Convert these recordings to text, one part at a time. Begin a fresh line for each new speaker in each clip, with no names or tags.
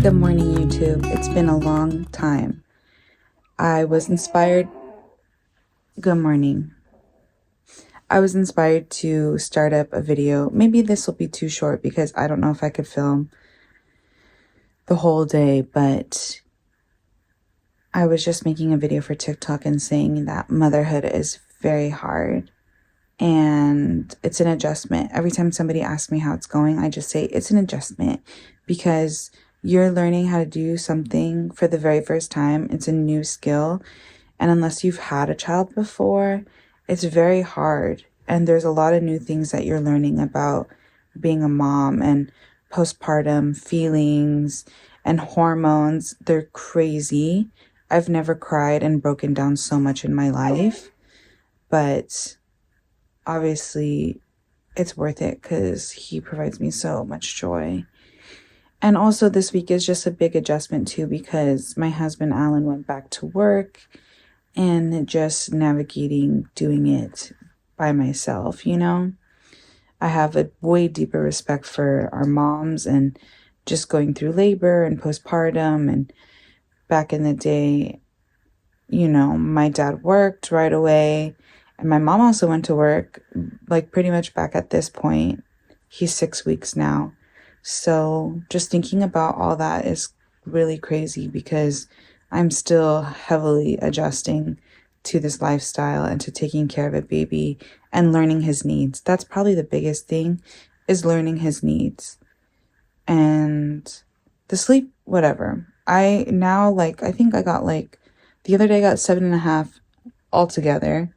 Good morning, YouTube. It's been a long time. I was inspired. Good morning. I was inspired to start up a video. Maybe this will be too short because I don't know if I could film the whole day, but I was just making a video for TikTok and saying that motherhood is very hard and it's an adjustment. Every time somebody asks me how it's going, I just say it's an adjustment because you're learning how to do something for the very first time. It's a new skill. And unless you've had a child before, it's very hard. And there's a lot of new things that you're learning about being a mom and postpartum feelings and hormones. They're crazy. I've never cried and broken down so much in my life. But obviously, it's worth it because he provides me so much joy. And also this week is just a big adjustment too because my husband Alan went back to work and just navigating doing it by myself, you know. I have a way deeper respect for our moms and just going through labor and postpartum. And back in the day, you know, my dad worked right away and my mom also went to work like pretty much back at this point. He's 6 weeks now. So just thinking about all that is really crazy because I'm still heavily adjusting to this lifestyle and to taking care of a baby and learning his needs. That's probably the biggest thing, is learning his needs. And the sleep, whatever. I think I got the other day I got 7.5 altogether.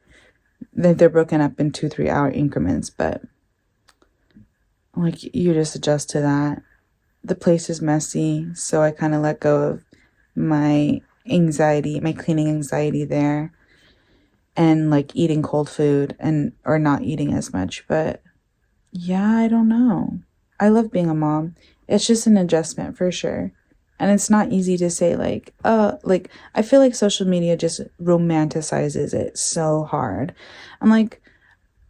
They're broken up in 2-3 hour increments, but you just adjust to that. The place is messy, so I kind of let go of my anxiety, my cleaning anxiety there, and eating cold food or not eating as much. But yeah, I don't know. I love being a mom. It's just an adjustment for sure. And it's not easy to say I feel like social media just romanticizes it so hard. I'm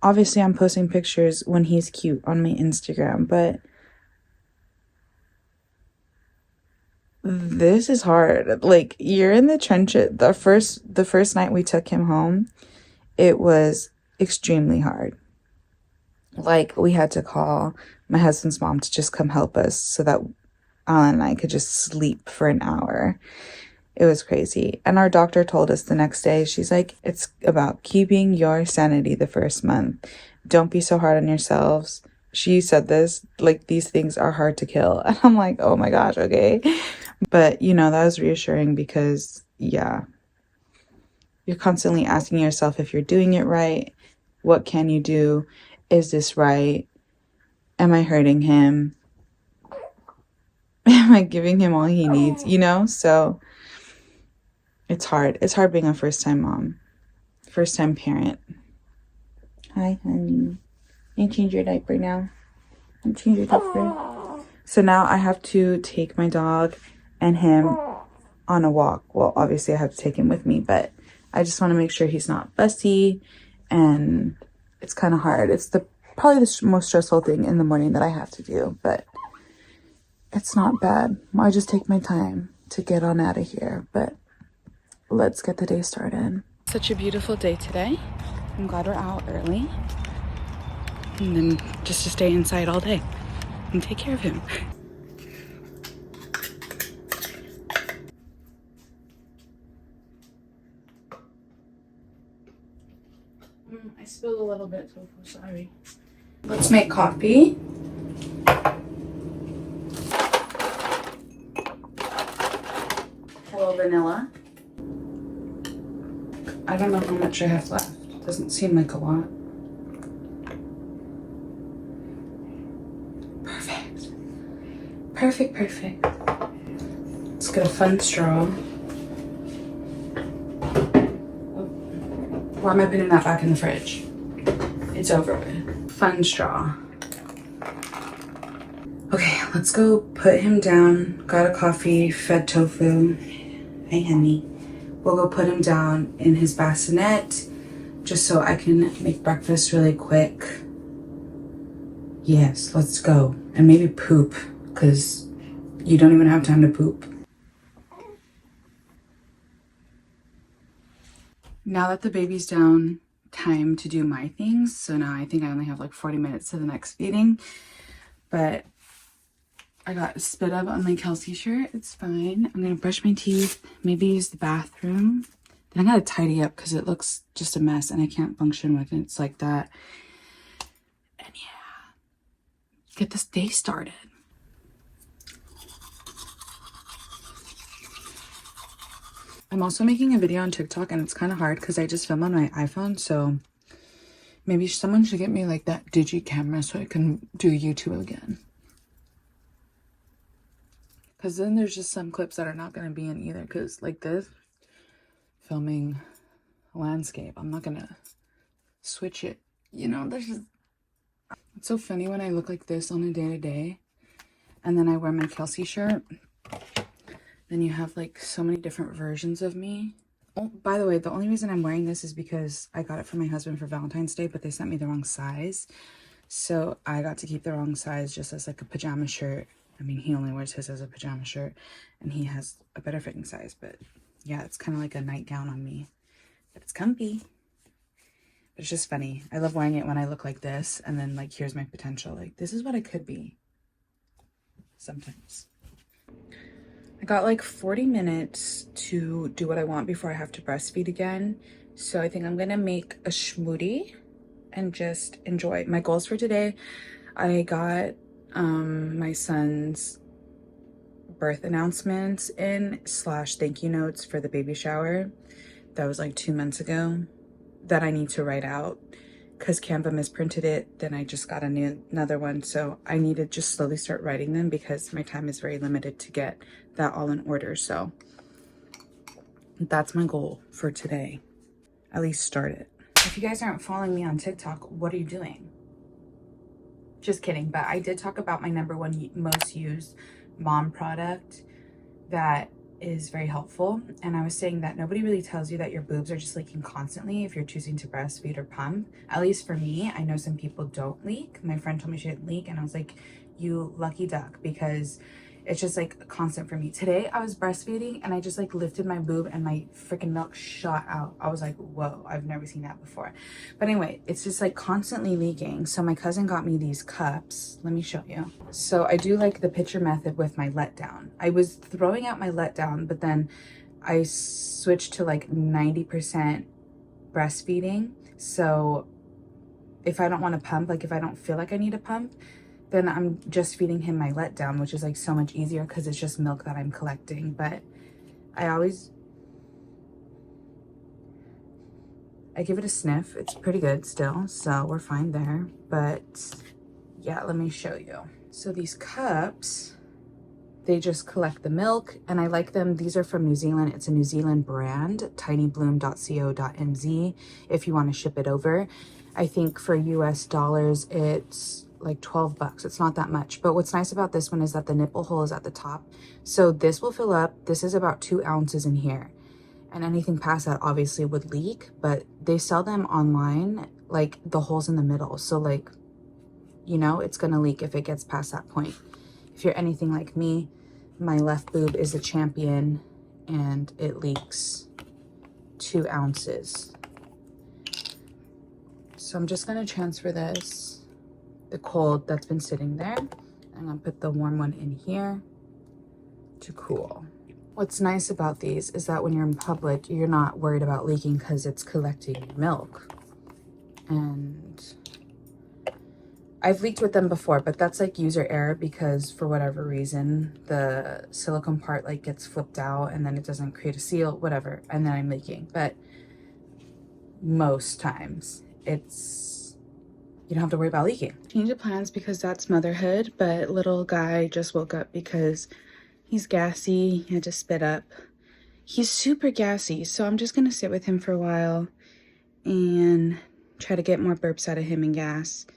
obviously I'm posting pictures when he's cute on my Instagram, but this is hard. You're in the trenches. The first night we took him home, it was extremely hard. We had to call my husband's mom to just come help us so that Alan and I could just sleep for an hour. It was crazy. And our doctor told us the next day, she's like, it's about keeping your sanity the first month. Don't be so hard on yourselves. She said this, these things are hard to kill. And I'm like, oh my gosh, okay. But, that was reassuring because, yeah, you're constantly asking yourself if you're doing it right. What can you do? Is this right? Am I hurting him? Am I giving him all he needs? So it's hard. It's hard being a first-time mom, first-time parent. Hi, honey. You change your diaper now. You change your diaper. So now I have to take my dog and him on a walk. Well, obviously I have to take him with me, but I just want to make sure he's not fussy, and it's kind of hard. It's probably the most stressful thing in the morning that I have to do, but it's not bad. I just take my time to get on out of here, but let's get the day started. Such a beautiful day today. I'm glad we're out early. And then just to stay inside all day and take care of him. I spilled a little bit, so I'm sorry. Let's make coffee. Hello, vanilla. I don't know how much I have left. Doesn't seem like a lot. Perfect. Let's get a fun straw. Why am I putting that back in the fridge? It's over with. Fun straw. Okay, let's go put him down. Got a coffee, fed tofu. Hey, honey. We'll go put him down in his bassinet just so I can make breakfast really quick. Yes, let's go. And maybe poop, because You don't even have time to poop. Now that the baby's down, time to do my things. So now I think I only have like 40 minutes to the next feeding. But I got spit up on my Kelsey shirt. It's fine. I'm going to brush my teeth, maybe use the bathroom. Then I got to tidy up because it looks just a mess and I can't function with it. It's like that. And yeah, get this day started. I'm also making a video on TikTok and it's kind of hard because I just film on my iPhone. So maybe someone should get me like that digi camera so I can do YouTube again. Because then there's just some clips that are not going to be in either. Because like this, filming a landscape, I'm not going to switch it. You know, there's just... It's so funny when I look like this on a day-to-day. And then I wear my Kelsey shirt. Then you have like so many different versions of me. Oh, by the way, the only reason I'm wearing this is because I got it from my husband for Valentine's Day, but they sent me the wrong size. So I got to keep the wrong size just as like a pajama shirt. I mean, he only wears his as a pajama shirt and he has a better fitting size, but yeah, it's kind of like a nightgown on me, but it's comfy. But it's just funny. I love wearing it when I look like this and then like, here's my potential. Like, this is what I could be sometimes. I got like 40 minutes to do what I want before I have to breastfeed again. So I think I'm gonna make a smoothie and just enjoy. My goals for today, I got my son's birth announcements in / thank you notes for the baby shower. That was like 2 months ago that I need to write out because Canva misprinted it. Then I just got another one. So I need to just slowly start writing them because my time is very limited to get that all in order. So that's my goal for today. At least start it. If you guys aren't following me on TikTok, what are you doing? Just kidding. But I did talk about my #1 most used mom product that is very helpful. And I was saying that nobody really tells you that your boobs are just leaking constantly if you're choosing to breastfeed or pump. At least for me, I know some people don't leak. My friend told me she didn't leak and I was like, you lucky duck, because it's just like constant for me. Today I was breastfeeding and I just like lifted my boob and my freaking milk shot out. I was like, whoa, I've never seen that before. But anyway, it's just like constantly leaking. So my cousin got me these cups. Let me show you. So I do like the pitcher method with my letdown. I was throwing out my letdown, but then I switched to like 90% breastfeeding. So if I don't want to pump, like if I don't feel like I need a pump, then I'm just feeding him my letdown, which is like so much easier because it's just milk that I'm collecting. But I give it a sniff. It's pretty good still, so we're fine there. But yeah, let me show you. So these cups, they just collect the milk and I like them. These are from New Zealand. It's a New Zealand brand, tinybloom.co.nz if you want to ship it over. I think for US dollars, it's like 12 bucks. It's not that much. But what's nice about this one is that the nipple hole is at the top. So this will fill up. This is about 2 ounces in here. And anything past that obviously would leak, but they sell them online, like the holes in the middle. So like, you know, it's gonna leak if it gets past that point. If you're anything like me, my left boob is a champion and it leaks 2 ounces. So I'm just gonna transfer this, the cold that's been sitting there. I'm gonna put the warm one in here to cool. What's nice about these is that when you're in public, you're not worried about leaking because it's collecting milk. And I've leaked with them before, but that's like user error because for whatever reason, the silicone part like gets flipped out and then it doesn't create a seal, whatever. And then I'm leaking. But most times you don't have to worry about leaking. Change of plans because that's motherhood, but little guy just woke up because he's gassy. He had to spit up. He's super gassy, so I'm just gonna sit with him for a while and try to get more burps out of him and gas.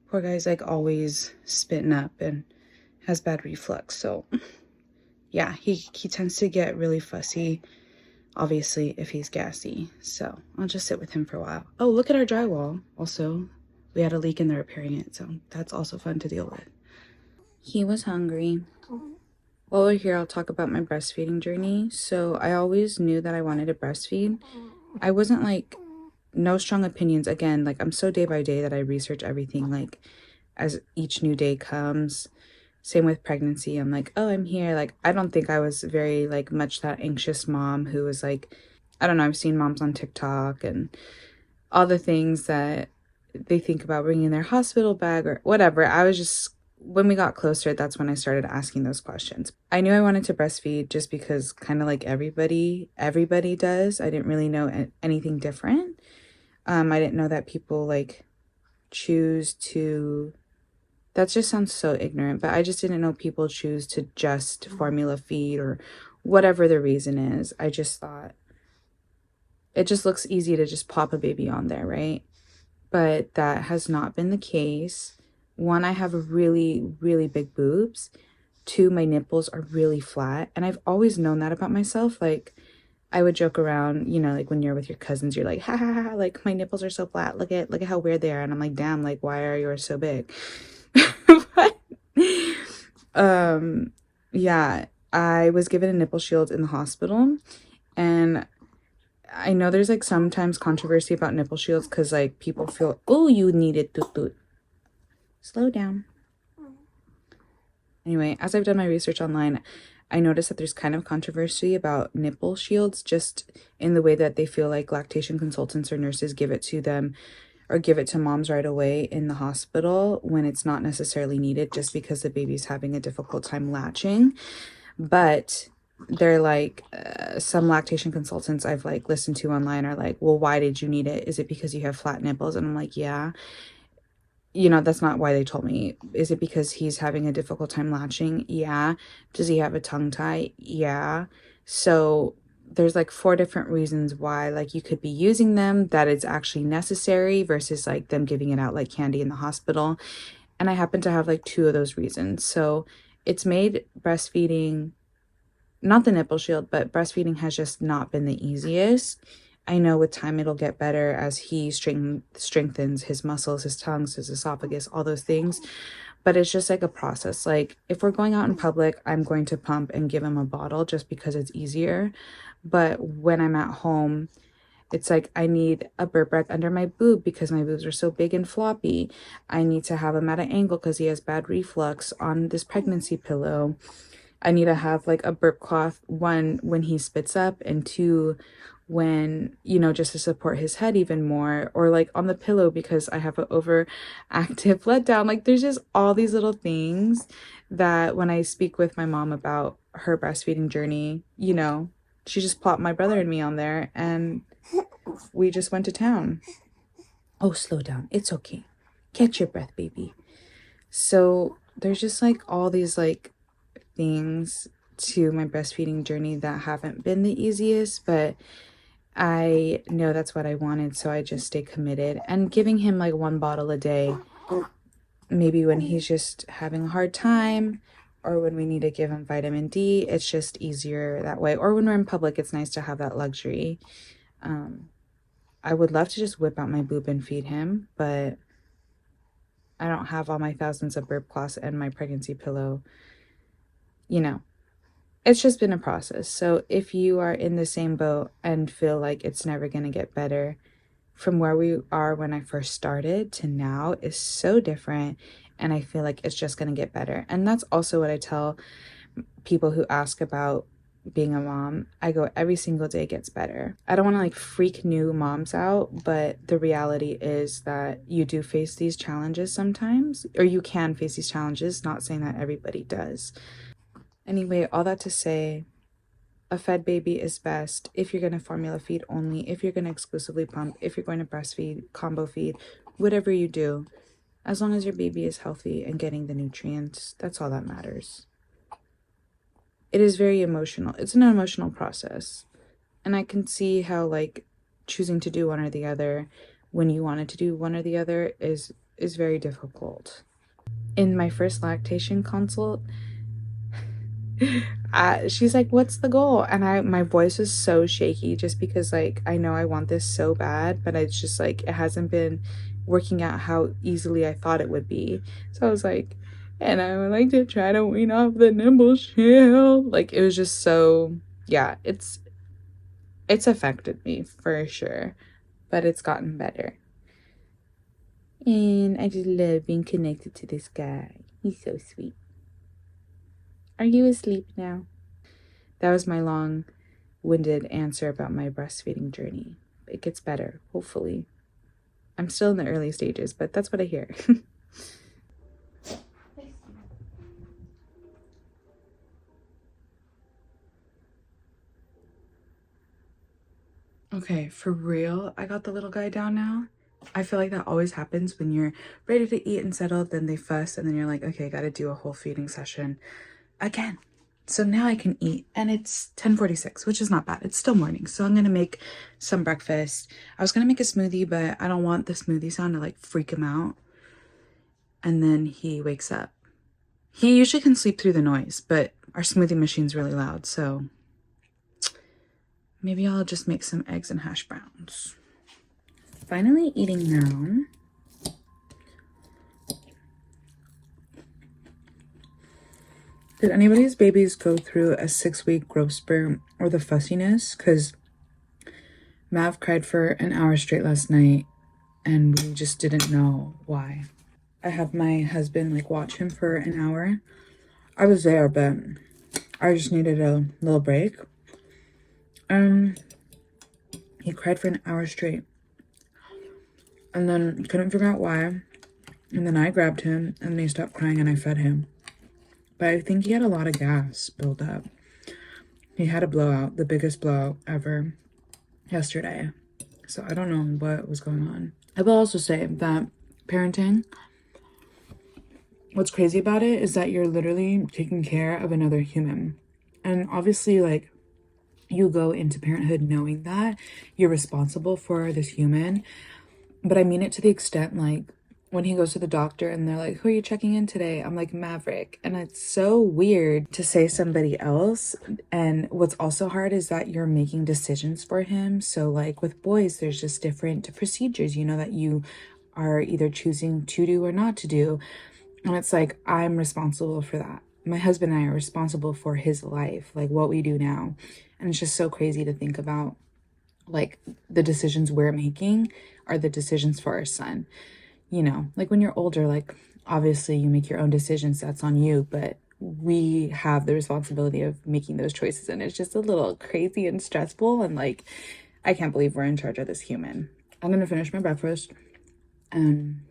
Poor guy's like always spitting up and has bad reflux, so yeah, he tends to get really fussy, obviously, if he's gassy. So I'll just sit with him for a while. Oh, look at our drywall. Also, we had a leak and they're repairing it, so that's also fun to deal with. He was hungry. While we're here, I'll talk about my breastfeeding journey. So I always knew that I wanted to breastfeed. I wasn't like, no strong opinions. Again, like I'm so day by day that I research everything like as each new day comes. Same with pregnancy. I'm like, oh, I'm here. Like, I don't think I was very like much that anxious mom who was like, I don't know, I've seen moms on TikTok and all the things that they think about bringing their hospital bag or whatever. I was just, when we got closer, that's when I started asking those questions. I knew I wanted to breastfeed just because kind of like everybody does. I didn't really know anything different. I didn't know that people like choose to, that just sounds so ignorant, but I just didn't know people choose to just formula feed or whatever the reason is. I just thought it just looks easy to just pop a baby on there, right? But that has not been the case. One, I have really, really big boobs. Two, my nipples are really flat. And I've always known that about myself. Like, I would joke around, you know, like when you're with your cousins, you're like, ha ha ha, like my nipples are so flat. Look at how weird they are. And I'm like, damn, like, why are yours so big? But, um, yeah, I was given a nipple shield in the hospital. And I know there's like sometimes controversy about nipple shields because like people feel, oh, you need it to slow down. Anyway, as I've done my research online, I noticed that there's kind of controversy about nipple shields just in the way that they feel like lactation consultants or nurses give it to them or give it to moms right away in the hospital when it's not necessarily needed just because the baby's having a difficult time latching. But they're like some lactation consultants I've like listened to online are like, well, why did you need it? Is it because you have flat nipples? And I'm like, yeah. You know, that's not why they told me. Is it because he's having a difficult time latching? Yeah. Does he have a tongue tie? Yeah. So there's like four different reasons why like you could be using them that it's actually necessary versus like them giving it out like candy in the hospital. And I happen to have like two of those reasons. So it's made breastfeeding, not the nipple shield, but breastfeeding has just not been the easiest. I know with time it'll get better as he strengthens his muscles, his tongues, his esophagus, all those things. But it's just like a process. Like if we're going out in public, I'm going to pump and give him a bottle just because it's easier. But when I'm at home, it's like I need a burp rack under my boob because my boobs are so big and floppy. I need to have him at an angle because he has bad reflux on this pregnancy pillow. I need to have like a burp cloth, one when he spits up, and two when, you know, just to support his head even more, or like on the pillow because I have an overactive letdown. Like there's just all these little things that when I speak with my mom about her breastfeeding journey, you know, she just plopped my brother and me on there and we just went to town. Oh, slow down. It's okay. Catch your breath, baby. So there's just like all these like things to my breastfeeding journey that haven't been the easiest, but I know that's what I wanted, so I just stay committed. And giving him like one bottle a day, maybe when he's just having a hard time or when we need to give him vitamin D, it's just easier that way. Or when we're in public, it's nice to have that luxury. I would love to just whip out my boob and feed him, but I don't have all my thousands of burp cloths and my pregnancy pillow, you know. It's just been a process. So if you are in the same boat and feel like it's never going to get better, from where we are when I first started to now is so different. And I feel like it's just going to get better. And that's also what I tell people who ask about being a mom. I go, every single day gets better. I don't want to like freak new moms out, but the reality is that you do face these challenges sometimes, or you can face these challenges, not saying that everybody does. Anyway, all that to say, a fed baby is best if you're going to formula feed only, if you're going to exclusively pump, if you're going to breastfeed, combo feed, whatever you do, as long as your baby is healthy and getting the nutrients, that's all that matters. It is very emotional. It's an emotional process. And I can see how like choosing to do one or the other when you wanted to do one or the other is very difficult. In my first lactation consult, she's like, what's the goal? And my voice was so shaky just because like I know I want this so bad, but it's just like it hasn't been working out how easily I thought it would be. So I was like, And I would like to try to wean off the nipple shield. Like, it was just so, yeah, it's affected me for sure, but it's gotten better. And I just love being connected to this guy. He's so sweet. Are you asleep now? That was my long-winded answer about my breastfeeding journey. It gets better, hopefully. I'm still in the early stages, but that's what I hear. Okay, for real, I got the little guy down now. I feel like that always happens when you're ready to eat and settled, then they fuss, and then you're like, okay, gotta do a whole feeding session again. So now I can eat, and it's 10:46, which is not bad. It's still morning, so I'm gonna make some breakfast. I was gonna make a smoothie, but I don't want the smoothie sound to like freak him out. And then he wakes up. He usually can sleep through the noise, but our smoothie machine's really loud, so maybe I'll just make some eggs and hash browns. Finally eating now. Did anybody's babies go through a 6-week growth spurt or the fussiness? Because Mav cried for an hour straight last night and we just didn't know why. I had my husband like watch him for an hour. I was there, but I just needed a little break. He cried for an hour straight and then couldn't figure out why. And then I grabbed him and then he stopped crying and I fed him. But I think he had a lot of gas built up. He had a blowout, the biggest blowout ever yesterday. So I don't know what was going on. I will also say that parenting, what's crazy about it is that you're literally taking care of another human. And obviously, like, you go into parenthood knowing that you're responsible for this human. But I mean it to the extent, like, when he goes to the doctor and they're like, who are you checking in today? I'm like, Maverick. And it's so weird to say somebody else. And what's also hard is that you're making decisions for him. So like with boys, there's just different procedures, you know, that you are either choosing to do or not to do. And it's like, I'm responsible for that. My husband and I are responsible for his life, like what we do now. And it's just so crazy to think about, like, the decisions we're making are the decisions for our son. You know, like when you're older, like obviously you make your own decisions, that's on you, but we have the responsibility of making those choices. And it's just a little crazy and stressful. And like, I can't believe we're in charge of this human. I'm going to finish my breakfast and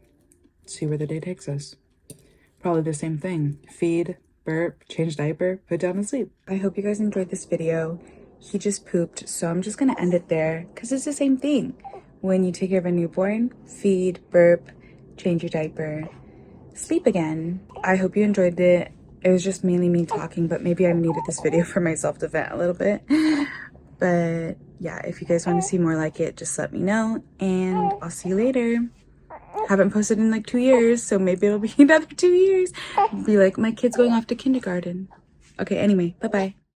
see where the day takes us. Probably the same thing. Feed, burp, change diaper, put down to sleep. I hope you guys enjoyed this video. He just pooped, so I'm just going to end it there because it's the same thing. When you take care of a newborn, feed, burp, change your diaper, sleep again. I hope you enjoyed it. It was just mainly me talking, but maybe I needed this video for myself to vent a little bit. But yeah, if you guys want to see more like it, just let me know, and I'll see you later. Haven't posted in like 2 years, so maybe it'll be another 2 years. Be like, my kid's going off to kindergarten. Okay, anyway, bye-bye.